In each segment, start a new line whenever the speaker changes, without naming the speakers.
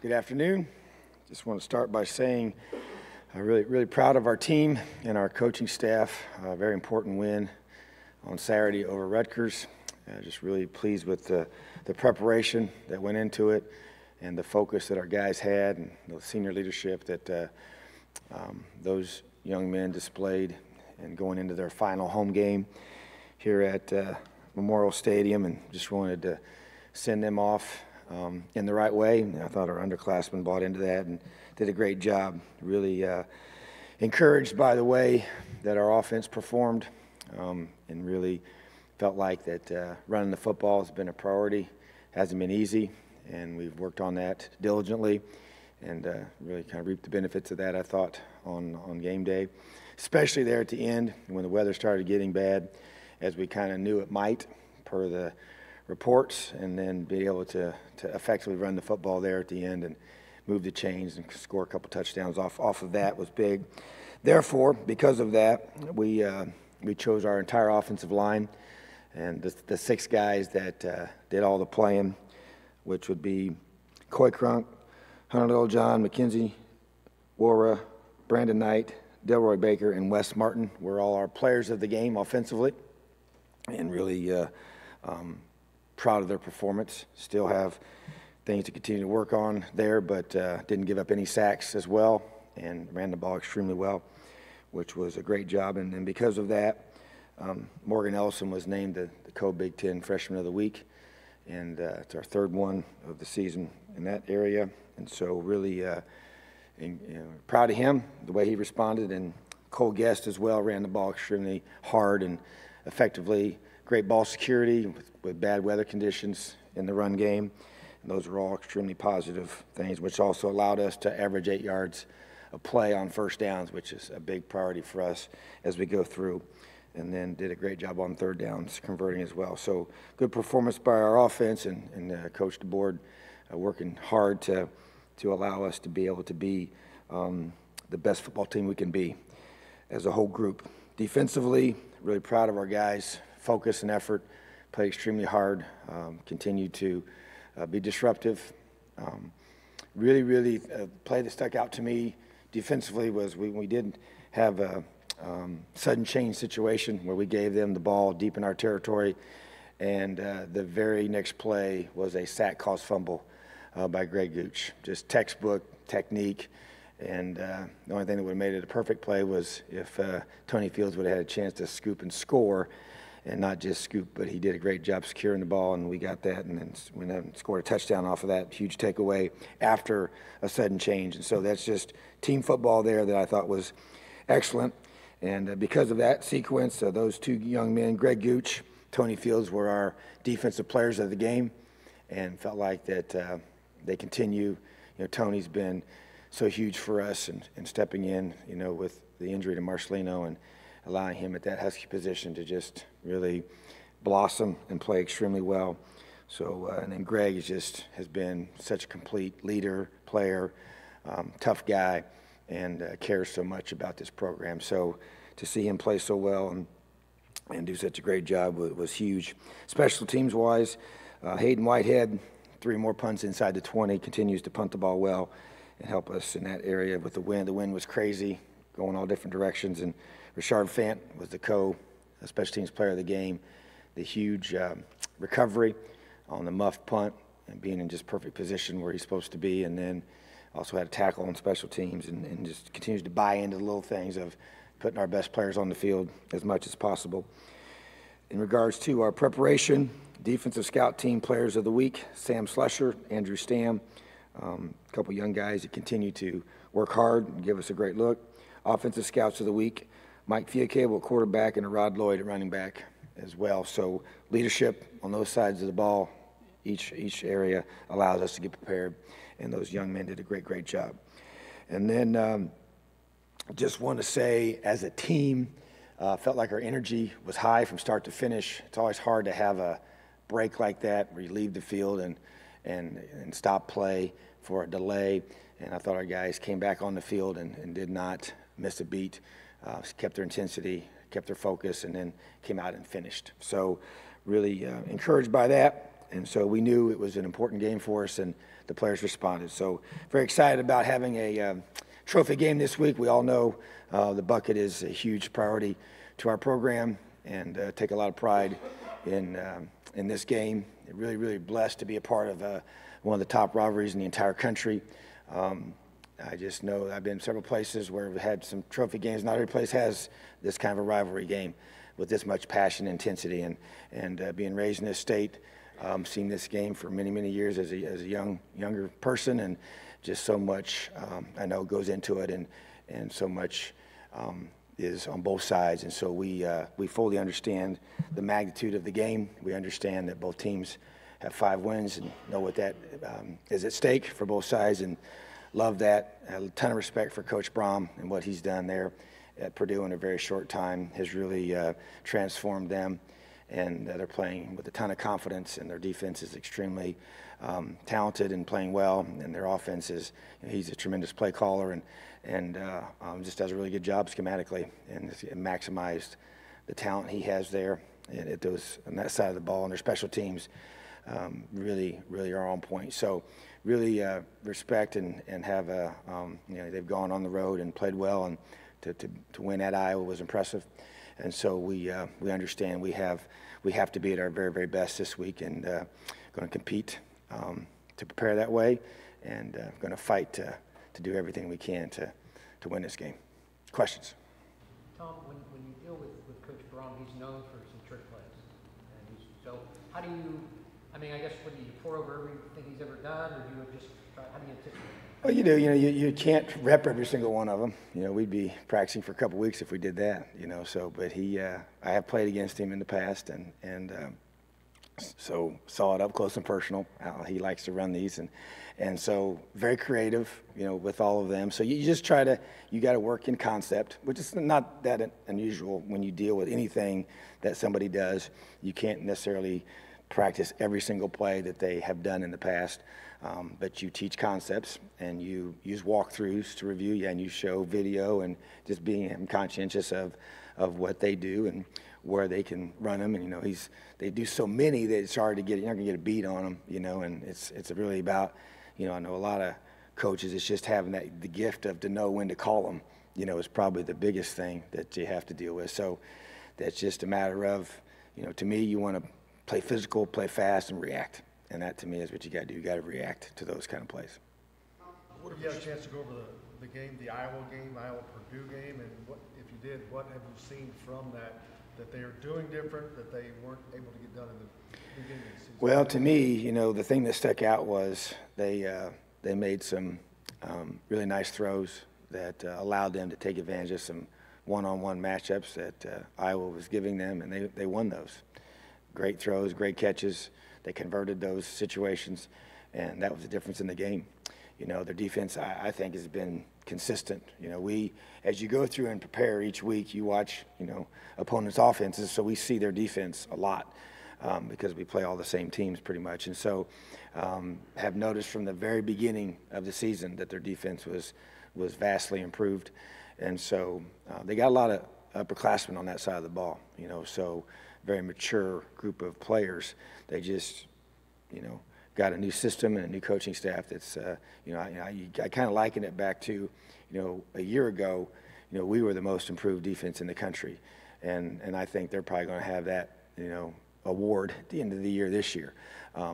Good afternoon. Just want to start by saying I'm really proud of our team and our coaching staff. A very important win on Saturday over Rutgers. Just really pleased with the preparation that went into it and the focus that our guys had and the senior leadership that those young men displayed and going into their final home game here at Memorial Stadium, and just wanted to send them off in the right way. And I thought our underclassmen bought into that and did a great job. Really encouraged by the way that our offense performed, and really felt like that running the football has been a priority. Hasn't been easy, and we've worked on that diligently and really kind of reaped the benefits of that, I thought, on game day, especially there at the end when the weather started getting bad, as we kind of knew it might per the reports, and then be able to effectively run the football there at the end and move the chains and score a couple touchdowns off of that was big. Therefore, because of that, we chose our entire offensive line and the six guys that did all the playing, which would be Coy Crunk, Hunter Littlejohn, Mackenzie Wara, Brandon Knight, Delroy Baker, and Wes Martin were all our players of the game offensively, and really proud of their performance. Still have things to continue to work on there, but didn't give up any sacks as well and ran the ball extremely well, which was a great job. And then because of that, Morgan Ellison was named the Co-Big Ten Freshman of the Week, and it's our third one of the season in that area. And so really proud of him, the way he responded. And Cole Guest as well ran the ball extremely hard and effectively. Great ball security with bad weather conditions in the run game. And those were all extremely positive things, which also allowed us to average 8 yards a play on first downs, which is a big priority for us as we go through. And then did a great job on third downs, converting as well. So good performance by our offense, and Coach DeBoard working hard to allow us to be able to be the best football team we can be as a whole group. Defensively, really proud of our guys. Focus and effort, played extremely hard, continued to be disruptive. Really play that stuck out to me defensively was we did have a sudden change situation where we gave them the ball deep in our territory, and the very next play was a sack caused fumble by Greg Gooch. Just textbook technique, and the only thing that would have made it a perfect play was if Tony Fields would have had a chance to scoop and score, and not just scoop, but he did a great job securing the ball, and we got that, and then we scored a touchdown off of that huge takeaway after a sudden change. And so that's just team football there that I thought was excellent. And because of that sequence, those two young men, Greg Gooch, Tony Fields, were our defensive players of the game, and felt like that they continue. Tony's been so huge for us and stepping in, with the injury to Marcelino and allowing him at that Husky position to just really blossom and play extremely well. So, and then Greg has been such a complete leader, player, tough guy, and cares so much about this program. So to see him play so well and do such a great job was huge. Special teams wise, Hayden Whitehead, 3 more punts inside the 20, continues to punt the ball well and help us in that area with the wind. The wind was crazy, going all different directions, and Richard Fant was the special teams player of the game. The huge recovery on the muff punt and being in just perfect position where he's supposed to be, and then also had a tackle on special teams, and just continues to buy into the little things of putting our best players on the field as much as possible. In regards to our preparation, defensive scout team players of the week, Sam Slusher, Andrew Stam, a couple young guys that continue to work hard and give us a great look. Offensive scouts of the week, Mike Fiacable at quarterback and Rod Lloyd at running back as well. So leadership on those sides of the ball, each area allows us to get prepared, and those young men did a great job. And then just want to say, as a team, felt like our energy was high from start to finish. It's always hard to have a break like that where you leave the field and stop play for a delay. And I thought our guys came back on the field and did not miss a beat, kept their intensity, kept their focus, and then came out and finished. So really encouraged by that. And so we knew it was an important game for us, and the players responded. So very excited about having a trophy game this week. We all know the bucket is a huge priority to our program, and take a lot of pride in this game. Really, really blessed to be a part of one of the top rivalries in the entire country. I just know I've been several places where we've had some trophy games. Not every place has this kind of a rivalry game with this much passion and intensity. And being raised in this state, seeing this game for many, many years as a younger person, and just so much I know goes into it, and so much is on both sides. And so we fully understand the magnitude of the game. We understand that both teams have 5 wins and know what that is at stake for both sides, and love that. A ton of respect for Coach Braum and what he's done there at Purdue in a very short time has really transformed them, and they're playing with a ton of confidence, and their defense is extremely talented and playing well, and their offense is, he's a tremendous play caller, and just does a really good job schematically, and maximized the talent he has there and on that side of the ball, and their special teams really are on point. So really respect and have they've gone on the road and played well, and to win at Iowa was impressive. And so we understand we have to be at our very, very best this week, and going to compete to prepare that way, and going to fight to do everything we can to win this game. Questions?
Tom, when you deal with Coach Braum, he's known for some trick plays. And so how do you, I guess, what do you pour over everything he's ever done, or do you just try, how do you anticipate?
Well, you do. You can't rep every single one of them. We'd be practicing for a couple weeks if we did that. So, but I have played against him in the past, and so saw it up close and personal how he likes to run these, and so very creative, with all of them. So you just got to work in concept, which is not that unusual when you deal with anything that somebody does. You can't necessarily practice every single play that they have done in the past, but you teach concepts, and you use walkthroughs to review, and you show video, and just being conscientious of what they do and where they can run them. And they do so many that it's hard to get. You're not gonna get a beat on them, and it's really about, I know a lot of coaches, it's just having the gift to know when to call them, is probably the biggest thing that you have to deal with. So that's just a matter of, to me, you want to play physical, play fast, and react. And that, to me, is what you got to do. You got to react to those kind of plays.
What if you had a chance to go over the game, the Iowa game, Iowa-Purdue game, and what, if you did, what have you seen from that they are doing different, that they weren't able to get done in the beginning of the season?
Well, to me, the thing that stuck out was they made some really nice throws that allowed them to take advantage of some one-on-one matchups that Iowa was giving them, and they won those. Great throws, great catches. They converted those situations, and that was the difference in the game. Their defense, I think, has been consistent. As you go through and prepare each week, you watch, opponents' offenses, so we see their defense a lot because we play all the same teams pretty much. And so have noticed from the very beginning of the season that their defense was vastly improved. And so they got a lot of upperclassmen on that side of the ball, so very mature group of players. They just, got a new system and a new coaching staff that's, I kind of liken it back to, a year ago, we were the most improved defense in the country. And I think they're probably going to have that, award at the end of the year this year,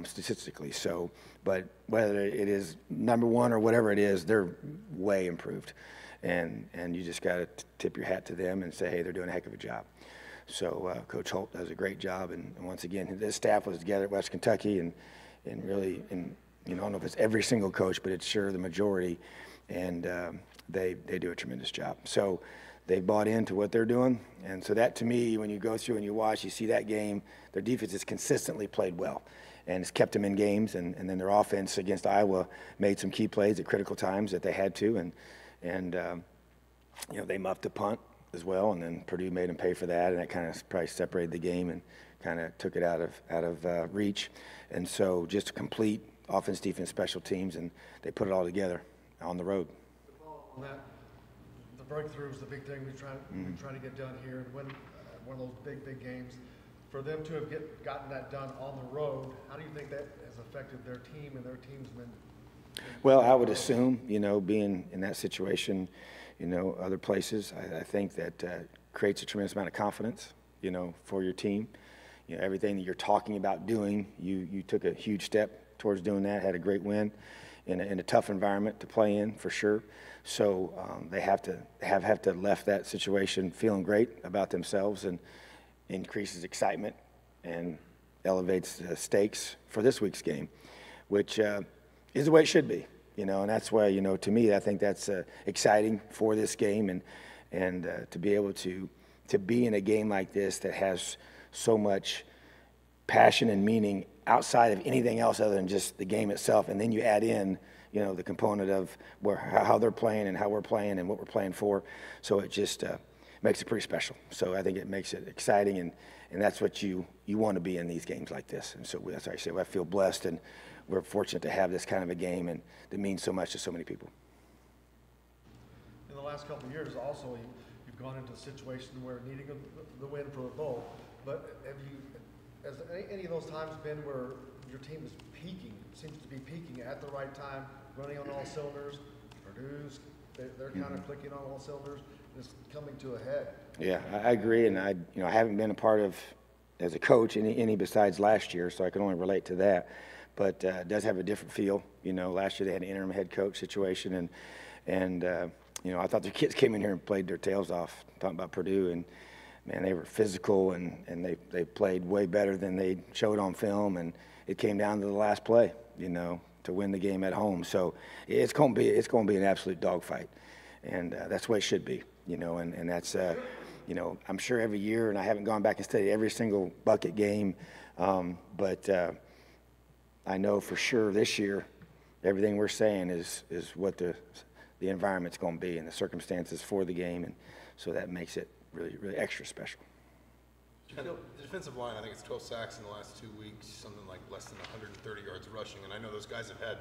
statistically. So, but whether it is number one or whatever it is, they're way improved. And you just got to tip your hat to them and say, hey, they're doing a heck of a job. So Coach Holt does a great job, and once again, his staff was together at West Kentucky, and really, I don't know if it's every single coach, but it's sure the majority, and they do a tremendous job. So they bought into what they're doing, and so that, to me, when you go through and you watch, you see that game, their defense has consistently played well, and it's kept them in games, and then their offense against Iowa made some key plays at critical times that they had to, and they muffed a punt as well, and then Purdue made them pay for that, and that kind of probably separated the game and kind of took it out of reach. And so just a complete offense, defense, special teams, and they put it all together on the road.
On that, the breakthrough is the big thing we're trying to get done here, and win one of those big games. For them to have gotten that done on the road, how do you think that has affected their team and their team's
Well, I would assume, being in that situation, other places, I think that creates a tremendous amount of confidence, for your team. Everything that you're talking about doing, you took a huge step towards doing that, had a great win in a tough environment to play in, for sure. So they have to left that situation feeling great about themselves, and increases excitement and elevates the stakes for this week's game, which is the way it should be, and that's why, to me, I think that's exciting for this game, and to be able to be in a game like this that has so much passion and meaning outside of anything else other than just the game itself, and then you add in, the component of how they're playing and how we're playing and what we're playing for, so it just makes it pretty special. So I think it makes it exciting, and that's what you want to be in these games like this. And so that's why I say I feel blessed, and we're fortunate to have this kind of a game, and that means so much to so many people.
In the last couple of years, also, you've gone into a situation where needing the win for a bowl, but has any of those times been where your team is peaking, seems to be peaking at the right time, running on all cylinders? Purdue's, they're kind of clicking on all cylinders, and it's coming to a head. Yeah,
I agree, and I haven't been a part of, as a coach, any besides last year, so I can only relate to that. But it does have a different feel. Last year they had an interim head coach situation, and I thought the kids came in here and played their tails off, talking about Purdue, and man, they were physical, and they played way better than they showed on film, and it came down to the last play, to win the game at home. So it's going to be an absolute dogfight, and that's the way it should be, and that's I'm sure every year, and I haven't gone back and studied every single bucket game, but I know for sure this year everything we're saying is what the environment's going to be and the circumstances for the game, and so that makes it really, really extra special.
The defensive line, I think it's 12 sacks in the last 2 weeks, something like less than 130 yards rushing, and I know those guys have had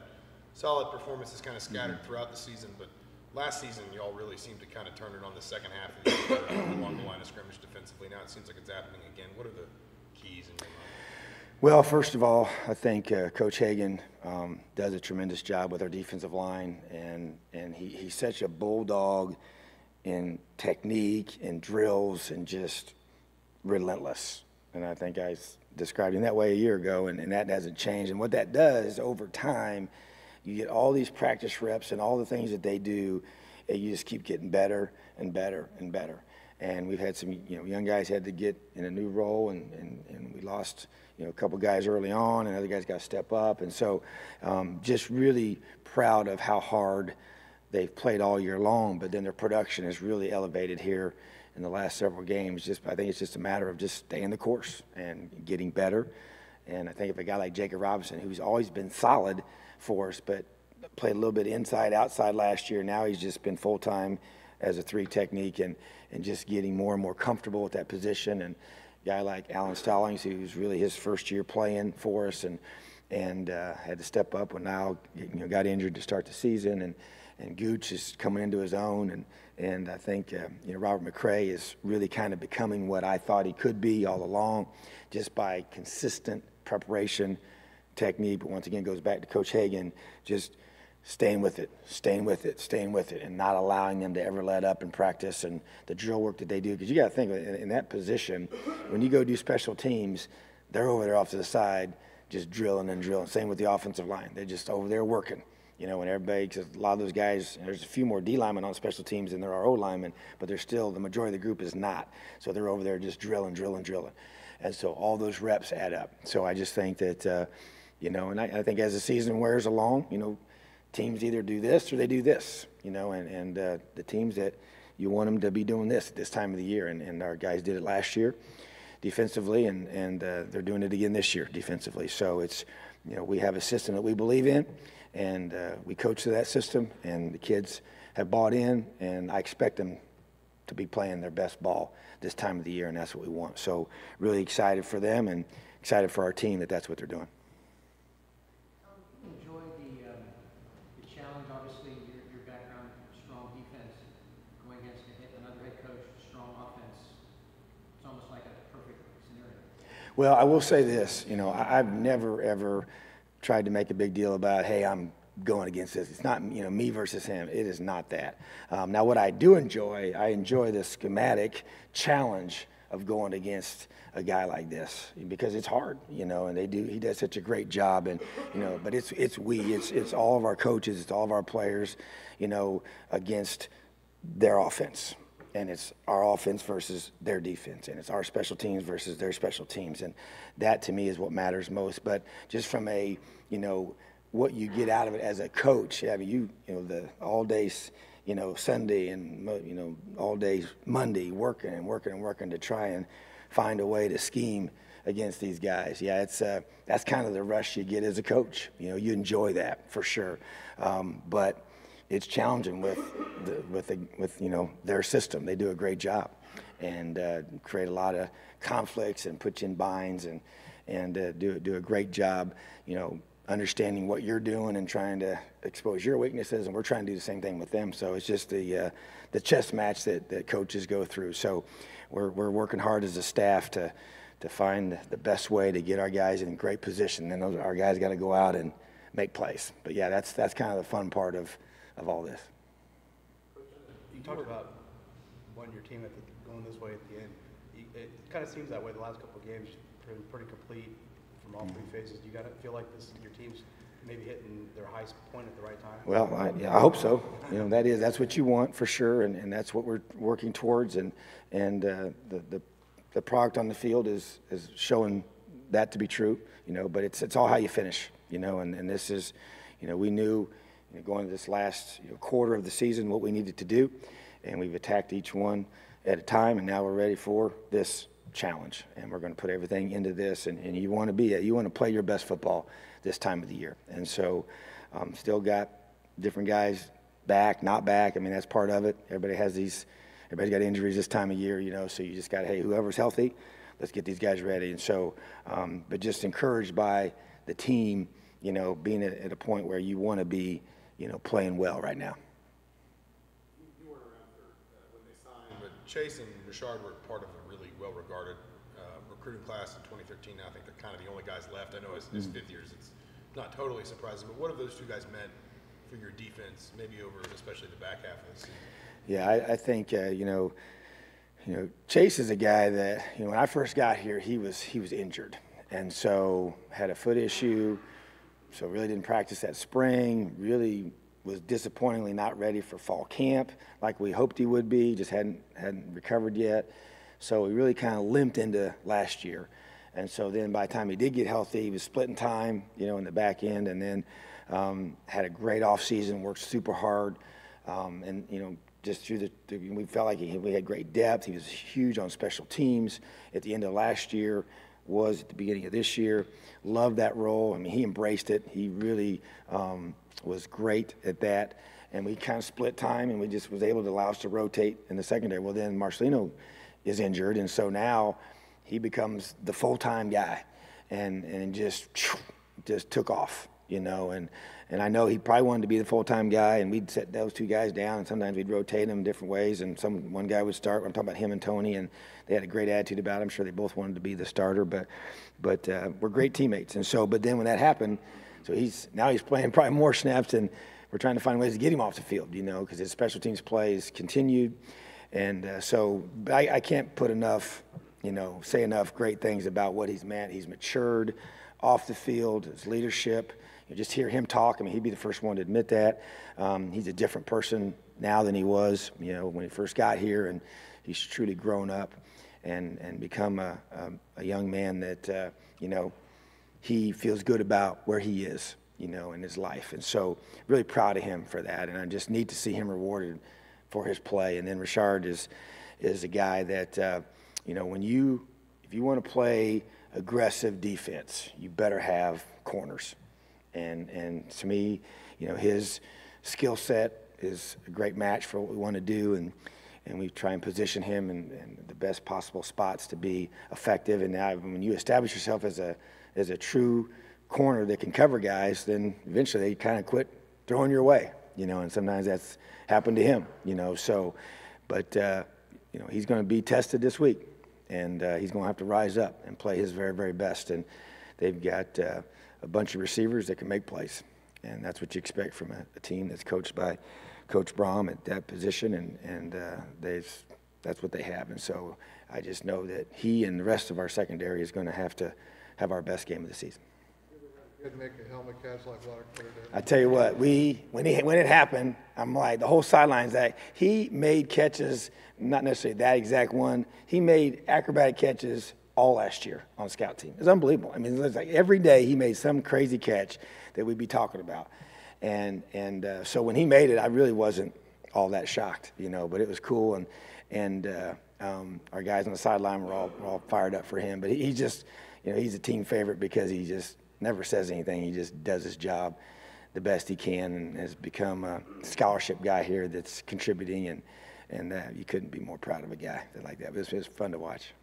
solid performances kind of scattered throughout the season, but last season y'all really seemed to kind of turn it on the second half of the year along the line of scrimmage defensively. Now it seems like it's happening again. What are the keys in your mind?
Well, first of all, I think Coach Hagan does a tremendous job with our defensive line, and he's such a bulldog in technique and drills and just relentless. And I think I described him that way a year ago, and that hasn't changed. And what that does over time, you get all these practice reps and all the things that they do, and you just keep getting better and better and better. And we've had some young guys had to get in a new role, and we lost a couple guys early on, and other guys got to step up. And so just really proud of how hard they've played all year long, but then their production has really elevated here in the last several games. I think it's just a matter of just staying the course and getting better. And I think if a guy like Jacob Robinson, who's always been solid for us, but played a little bit inside, outside last year, now he's just been full-time as a 3 technique and just getting more and more comfortable with that position. And a guy like Alan Stallings, who's really his first year playing for us and had to step up when now got injured to start the season, and Gooch is coming into his own, and I think Robert McCray is really kind of becoming what I thought he could be all along, just by consistent preparation, technique. But once again, goes back to Coach Hagan, just staying with it, and not allowing them to ever let up in practice and the drill work that they do. Because you got to think, in that position, when you go do special teams, they're over there off to the side just drilling and drilling. Same with the offensive line. They're just over there working. And everybody, because a lot of those guys, there's a few more D linemen on special teams than there are O linemen, but they're still, the majority of the group is not. So they're over there just drilling. And so all those reps add up. So I just think that, and I think as the season wears along, teams either do this or they do this, and the teams that you want them to be doing this at this time of the year. And our guys did it last year defensively, and they're doing it again this year defensively. So it's, we have a system that we believe in, and we coach to that system, and the kids have bought in, and I expect them to be playing their best ball this time of the year, and that's what we want. So really excited for them and excited for our team that that's what they're doing.
You enjoy the challenge, obviously, your background, strong defense, going against another head coach, strong offense. It's almost like a perfect scenario.
Well, I will say this, I've never, ever tried to make a big deal about, hey, I'm going against this. It's not, me versus him. It is not that. Now, what I do enjoy, I enjoy the schematic challenge of going against a guy like this because it's hard, and he does such a great job, and but it's all of our coaches, it's all of our players, against their offense, and it's our offense versus their defense, and it's our special teams versus their special teams, and that to me is what matters most. But just from a what you get out of it as a coach, the all days. Sunday and, all day Monday working to try and find a way to scheme against these guys. Yeah, that's kind of the rush you get as a coach. You enjoy that for sure. But it's challenging with their system. They do a great job and create a lot of conflicts and put you in binds and do a great job, understanding what you're doing and trying to expose your weaknesses, and we're trying to do the same thing with them. So it's just the chess match that coaches go through. So we're working hard as a staff to find the best way to get our guys in great position. Then our guys got to go out and make plays. But yeah, that's kind of the fun part of all this.
You talked about wanting your team going this way at the end. It kind of seems that way the last couple of games, pretty complete from all three phases. Do you feel like your team's maybe hitting their highest point at the right time?
Well, I hope so. That's what you want for sure, and that's what we're working towards. And the product on the field is showing that to be true. But it's all how you finish. And this is, we knew going to this last quarter of the season what we needed to do, and we've attacked each one at a time, and now we're ready for this challenge, and we're going to put everything into this, and you want to play your best football this time of the year. And so still got different guys back, not back. That's part of it. Everybody's got injuries this time of year, so you just got, hey, whoever's healthy, let's get these guys ready. And so but just encouraged by the team, being at a point where you want to be, playing well right now.
You weren't around for when they signed, but Chase and Richard were part of a really well-regarded recruiting class in 2013. I think they're kind of the only guys left. I know as fifth years, it's not totally surprising, but what have those two guys meant for your defense, maybe over especially the back half of the season?
Yeah, I think Chase is a guy that when I first got here, he was injured, and so had a foot issue. So really didn't practice that spring, really was disappointingly not ready for fall camp like we hoped he would be, just hadn't recovered yet. So he really kind of limped into last year. And so then by the time he did get healthy, he was splitting time, in the back end, and then had a great offseason, worked super hard. And, just through we felt like we had great depth. He was huge on special teams at the end of last year, was at the beginning of this year. Loved that role. He embraced it. He really was great at that. And we kind of split time, and we just was able to allow us to rotate in the secondary. Well, then Marcelino is injured, and so now he becomes the full-time guy and just took off, And I know he probably wanted to be the full-time guy, and we'd set those two guys down, and sometimes we'd rotate them different ways, and one guy would start. I'm talking about him and Tony, and they had a great attitude about it. I'm sure they both wanted to be the starter, but we're great teammates. And so, but then when that happened, so he's playing probably more snaps, and we're trying to find ways to get him off the field, because his special teams plays continued. And so I can't put enough, say enough great things about what he's meant. He's matured off the field, his leadership. You just hear him talk. He'd be the first one to admit that. He's a different person now than he was, when he first got here, and he's truly grown up and become a young man that, he feels good about where he is, in his life. And so really proud of him for that, and I just need to see him rewarded for his play. And then Richard is a guy that, if you want to play aggressive defense, you better have corners. And to me, his skill set is a great match for what we want to do, and we try and position him in the best possible spots to be effective. And now when you establish yourself as a true corner that can cover guys, then eventually they kind of quit throwing your way, and sometimes that's happened to him, so, but, he's going to be tested this week, and he's going to have to rise up and play his very, very best. And they've got a bunch of receivers that can make plays, And that's what you expect from a team that's coached by Coach Braum at that position, and that's what they have. And so I just know that he and the rest of our secondary is going to have our best game of the season.
You had to make a helmet catch like Water did.
I tell you what, when it happened, I'm like, the whole sideline's like, he made catches, not necessarily that exact one. He made acrobatic catches all last year on the scout team. It's unbelievable. I mean, it's like every day he made some crazy catch that we'd be talking about. And so when he made it, I really wasn't all that shocked, but it was cool. And our guys on the sideline were all fired up for him. But he just, he's a team favorite because he just never says anything. He just does his job the best he can and has become a scholarship guy here that's contributing. And you couldn't be more proud of a guy like that. It was fun to watch.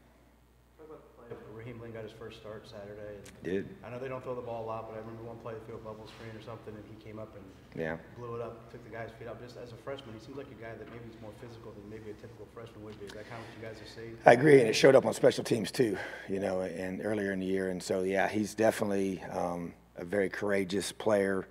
Raheem Lynn got his first start Saturday.
Did.
I know they don't throw the ball a lot, but I remember one play they threw a bubble screen or something, and he came up and
Yeah.
blew it up, took the guy's feet up. Just as a freshman, he seems like a guy that maybe is more physical than maybe a typical freshman would be. Is that kind of what you guys are seeing?
I agree, and it showed up on special teams too, and earlier in the year. And so, yeah, he's definitely a very courageous player,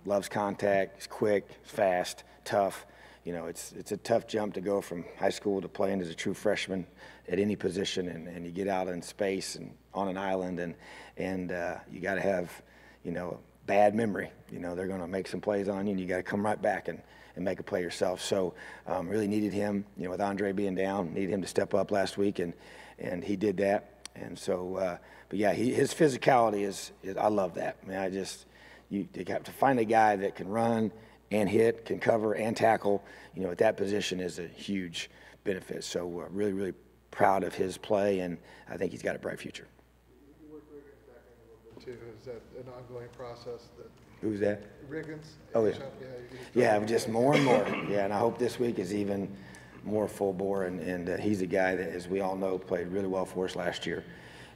loves contact, he's quick, fast, tough. It's a tough jump to go from high school to playing as a true freshman at any position, and you get out in space and on an island, and you got to have, bad memory. They're going to make some plays on you, and you got to come right back and make a play yourself. So really needed him, with Andre being down, needed him to step up last week, and he did that. And so, but yeah, his physicality is I love that. I mean, you have to find a guy that can run and hit, can cover and tackle, at that position is a huge benefit. So really, really proud of his play, and I think he's got a bright future.
You worked Riggins back in a little bit too. Is that an ongoing process?
Who's that?
Riggins?
Oh, yeah. Yeah, just more and more. Yeah, and I hope this week is even more full bore, and he's a guy that, as we all know, played really well for us last year,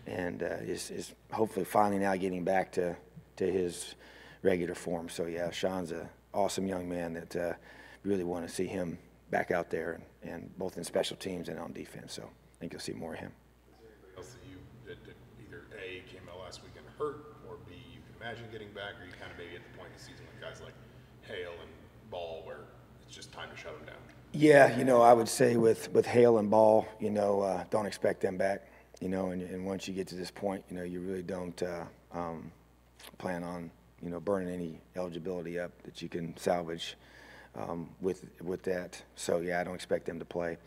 and is hopefully finally now getting back to his regular form. So, yeah, Sean's an awesome young man that really want to see him back out there, and both in special teams and on defense. So I think you'll see more of him.
Is there anybody else that either A, came out last weekend hurt, or B, you can imagine getting back, or you kind of maybe at the point in the season with guys like Hale and Ball where it's just time to shut them down?
Yeah, I would say with Hale and Ball, don't expect them back, and once you get to this point, you really don't plan on, burning any eligibility up that you can salvage with that. So, yeah, I don't expect them to play.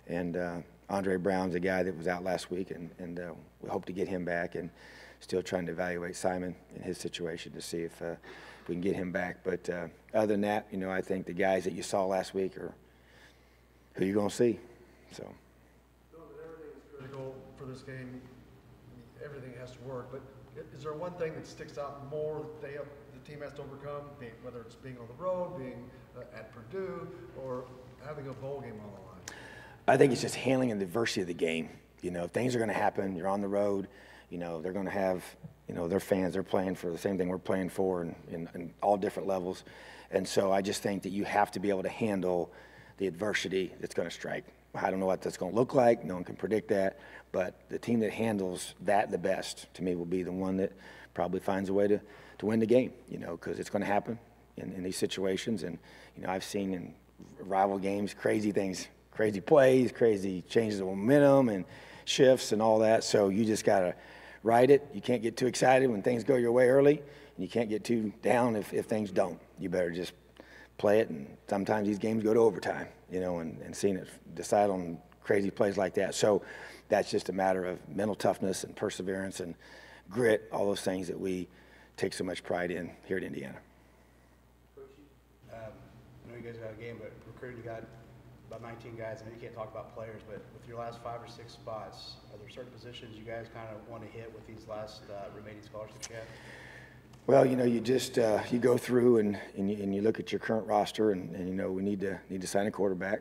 And Andre Brown's a guy that was out last week, and we hope to get him back, and still trying to evaluate Simon in his situation to see if we can get him back. But other than that, I think the guys that you saw last week are who you're going to see. So.
Everything's critical for this game. Everything has to work, but is there one thing that sticks out more that the team has to overcome, whether it's being on the road, being at Purdue, or having a bowl game on the line?
I think it's just handling the diversity of the game. Things are going to happen. You're on the road. They're going to have, their fans. They're playing for the same thing we're playing for in all different levels. And so I just think that you have to be able to handle the adversity that's going to strike. I don't know what that's going to look like. No one can predict that. But the team that handles that the best, to me, will be the one that probably finds a way to win the game, because it's going to happen in these situations. And, I've seen in rival games crazy things, crazy plays, crazy changes of momentum and shifts and all that. So you just got to ride it. You can't get too excited when things go your way early, and you can't get too down if things don't. You better just play it, and sometimes these games go to overtime, and seeing it decide on crazy plays like that. So that's just a matter of mental toughness and perseverance and grit, all those things that we take so much pride in here at Indiana.
I know you guys got a game, but recruiting, you got about 19 guys. I know you can't talk about players, but with your last 5 or 6 spots, are there certain positions you guys kind of want to hit with these last remaining scholarships you have?
Well, you just you go through and you look at your current roster, and we need to sign a quarterback.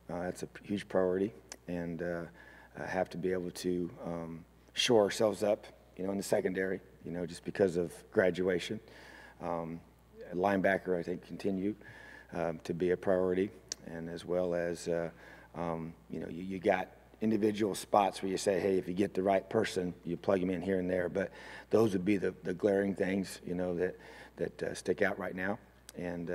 That's a huge priority, and have to be able to shore ourselves up, in the secondary, just because of graduation. Linebacker, I think, continue to be a priority, and as well as you got individual spots where you say, hey, if you get the right person, you plug them in here and there. But those would be the glaring things, that stick out right now, and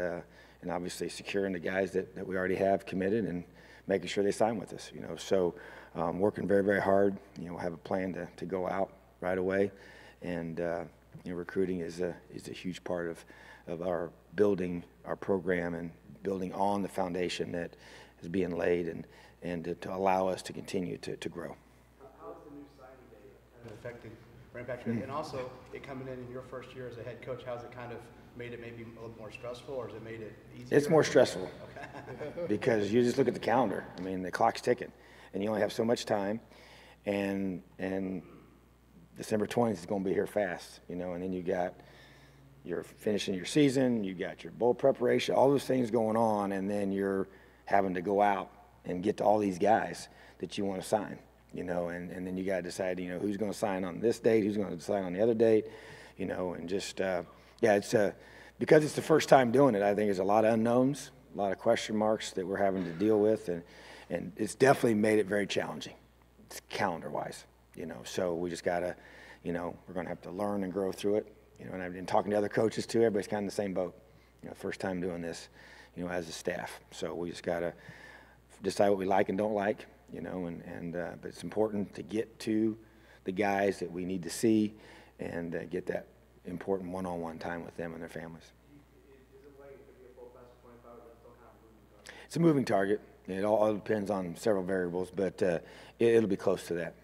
obviously securing the guys that we already have committed and making sure they sign with us. So working very, very hard. Have a plan to go out right away, and recruiting is a huge part of our building our program and building on the foundation that is being laid, and to allow us to continue to grow.
How is the new signing day kind of affecting running back? And also, it coming in your first year as a head coach, how's it kind of made it maybe a little more stressful, or has it made it easier?
It's more stressful
Okay.
because you just look at the calendar. I mean, the clock's ticking, and you only have so much time, and December 20th is going to be here fast, and then you're finishing your season, you got your bowl preparation, all those things going on, and then you're having to go out and get to all these guys that you want to sign, and then you got to decide, who's going to sign on this date, who's going to sign on the other date, and just, it's because it's the first time doing it, I think there's a lot of unknowns, a lot of question marks that we're having to deal with, and it's definitely made it very challenging, calendar-wise, so we just got to, we're going to have to learn and grow through it, and I've been talking to other coaches too, everybody's kind of in the same boat, first time doing this, as a staff, so we just got to decide what we like and don't like, but it's important to get to the guys that we need to see and get that important one-on-one time with them and their families.
Is it likely to be a full class of 25, or is it still kind of a moving target?
It's a moving target. It all depends on several variables, but it'll be close to that.